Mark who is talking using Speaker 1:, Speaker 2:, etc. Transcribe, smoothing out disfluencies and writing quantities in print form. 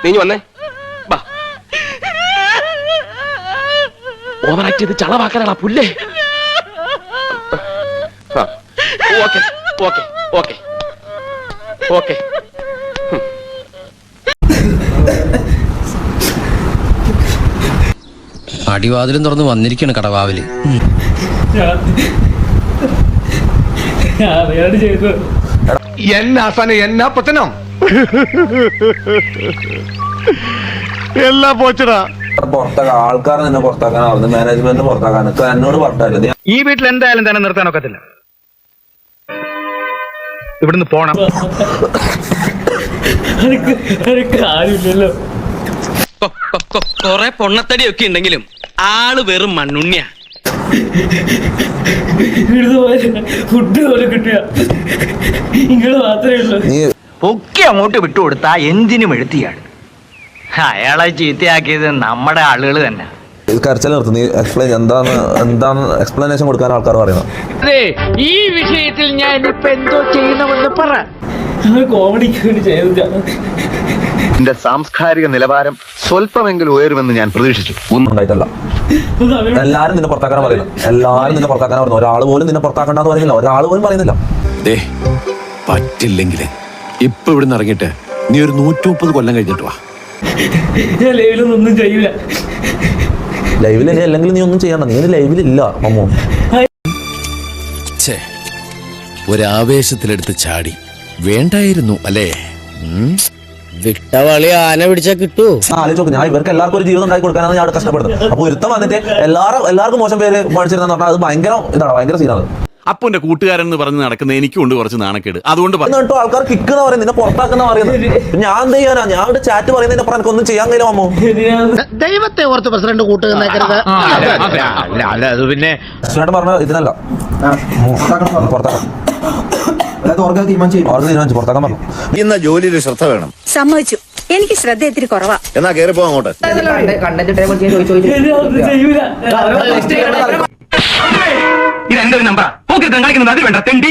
Speaker 1: നീ വന്നേ. ബാ. ഓവറാക്ട് ചെയ്ത് ചളവാക്കാനാ പുല്ലേ. Okay okay okay okay.
Speaker 2: അടിവാതിലും തുറന്ന് വന്നിരിക്കാണ് കടവാവില്.
Speaker 3: എന്നാ പത്തനം എല്ലാം പോച്ചടാ.
Speaker 4: പുറത്താക്കാൻ ആൾക്കാർ നിന്നെ പുറത്താക്കാനാവുന്നു, മാനേജ്മെന്റ് പുറത്താക്കാൻ എന്നോട് പറഞ്ഞില്ല.
Speaker 5: ഈ വീട്ടിൽ എന്തായാലും തന്നെ നിർത്താനൊക്കത്തില്ല. ഇവിടുന്ന് പോണം.
Speaker 6: കാര്യമില്ലല്ലോ.
Speaker 1: കൊറേ പൊണ്ണത്തടിയൊക്കെ ഉണ്ടെങ്കിലും ആള് വെറും മണ്ണുണ്ണിയാ.
Speaker 6: ഫുഡ് പോലെ കിട്ടിയ ഇങ്ങള് മാത്രമേ ഉള്ളൂ.
Speaker 4: നീ
Speaker 5: പൊക്കി അങ്ങോട്ട് വിട്ടുകൊടുത്താ എന്തിനും എഴുത്തിയാണ്. അയാളെ ചീത്തയാക്കിയത് നമ്മുടെ ആളുകൾ തന്നെ.
Speaker 4: കരച്ചിൽ നിർത്തും. നീ എക്സ്പ്ലെയിൻ എന്താണ് എക്സ്പ്ലനേഷൻ കൊടുക്കാൻ ആൾക്കാർ പറയുന്നത്.
Speaker 6: അതെ, ഈ വിഷയത്തിൽ ഞാൻ ഇപ്പൊ എന്തോ ചെയ്യണമെന്ന് പറ. കോമഡിക്ക് വേണ്ടി ചെയ്തതാണ്.
Speaker 3: എന്റെ സാംസ്കാരിക നിലവാരം സ്വല്പമെങ്കിലും ഉയരുമെന്ന് ഞാൻ പ്രതീക്ഷിച്ചു.
Speaker 4: ഒന്നും ഉണ്ടായിട്ടല്ല. എല്ലാരും നിന്നെ പുറത്താക്കാൻ പറയുന്നു. എല്ലാരും നിന്നെ പുറത്താക്കാൻ പറയുന്നു. ഒരാൾ പോലും നിന്നെ പുറത്താക്കണ്ടെന്ന് പറയുന്നില്ല. ഒരാൾ പോലും പറയുന്നില്ല.
Speaker 7: പറ്റില്ലെങ്കിൽ ഇപ്പൊ ഇവിടുന്ന് ഇറങ്ങിയിട്ട് നീ ഒരു 130 കൊല്ലം കഴിഞ്ഞിട്ട് വാ.
Speaker 6: ഞാൻ ലൈവിലൊന്നും ചെയ്യൂല.
Speaker 4: ലൈവിൽ അല്ലെങ്കിൽ നീ ഒന്നും ചെയ്യണ്ട. നീ ലൈവിലില്ല മമ്മൂ.
Speaker 7: ഒരാവേശത്തിലെടുത്ത് ചാടി വേണ്ടായിരുന്നു അല്ലേ?
Speaker 2: വിട്ടവളി ആന പിടിച്ചാ കിട്ടൂ.
Speaker 4: ആലോചിച്ച് ഞാൻ ഇവർക്ക് എല്ലാവർക്കും ഒരു ജീവിതം ഉണ്ടാക്കി കൊടുക്കാനാണ് ഞാൻ കഷ്ടപ്പെടുന്നത്. അപ്പൊ ഒരുത്തം വന്നിട്ട് എല്ലാവർക്കും മോശം പേര് മേടിച്ചിരുന്ന പറഞ്ഞാൽ അത് ഭയങ്കര സീനാണ്.
Speaker 8: അപ്പന്റെ കൂട്ടുകാരൻ എന്ന് പറഞ്ഞ് നടക്കുന്ന എനിക്കുണ്ട് കുറച്ച് നാണക്കേട്. അതുകൊണ്ട്
Speaker 4: കേട്ടോ ആൾക്കാർ കിക്കുന്ന പറയുന്നത്, നിന്നെ പുറത്താക്കുന്ന പറയുന്നത്. ഞാൻ എന്ത് ചെയ്യാനാ? ഞാൻ ഇവിടെ ചാറ്റ് പറയുന്നതിന്റെ അപ്പുറം എനിക്കൊന്നും ചെയ്യാൻ കഴിയില്ല മമ്മൂ.
Speaker 6: ദൈവത്തെ ഓർത്ത് പ്രസിഡന്റ് കൂട്ടുകെന്നേക്കരുത്.
Speaker 5: അത് പിന്നെ
Speaker 4: പ്രസിഡന്റ് പറഞ്ഞ ഇതിനല്ല പുറത്താക്കാം. തീരുമാനിച്ചു പുറത്താക്കാൻ പറഞ്ഞു.
Speaker 3: ഇന്ന ജോലിയിൽ ശ്രദ്ധ വേണം.
Speaker 9: സമ്മതിച്ചു. എനിക്ക് ശ്രദ്ധ ഇത്തിരി കുറവാ.
Speaker 3: എന്നാ കയറി പോവാ അങ്ങോട്ട്.
Speaker 6: ചെയ്യൂല.
Speaker 5: ഇതെന്തൊരു നമ്പറാ? കളിക്കുന്നത് അത് വേണ്ട തെണ്ടി.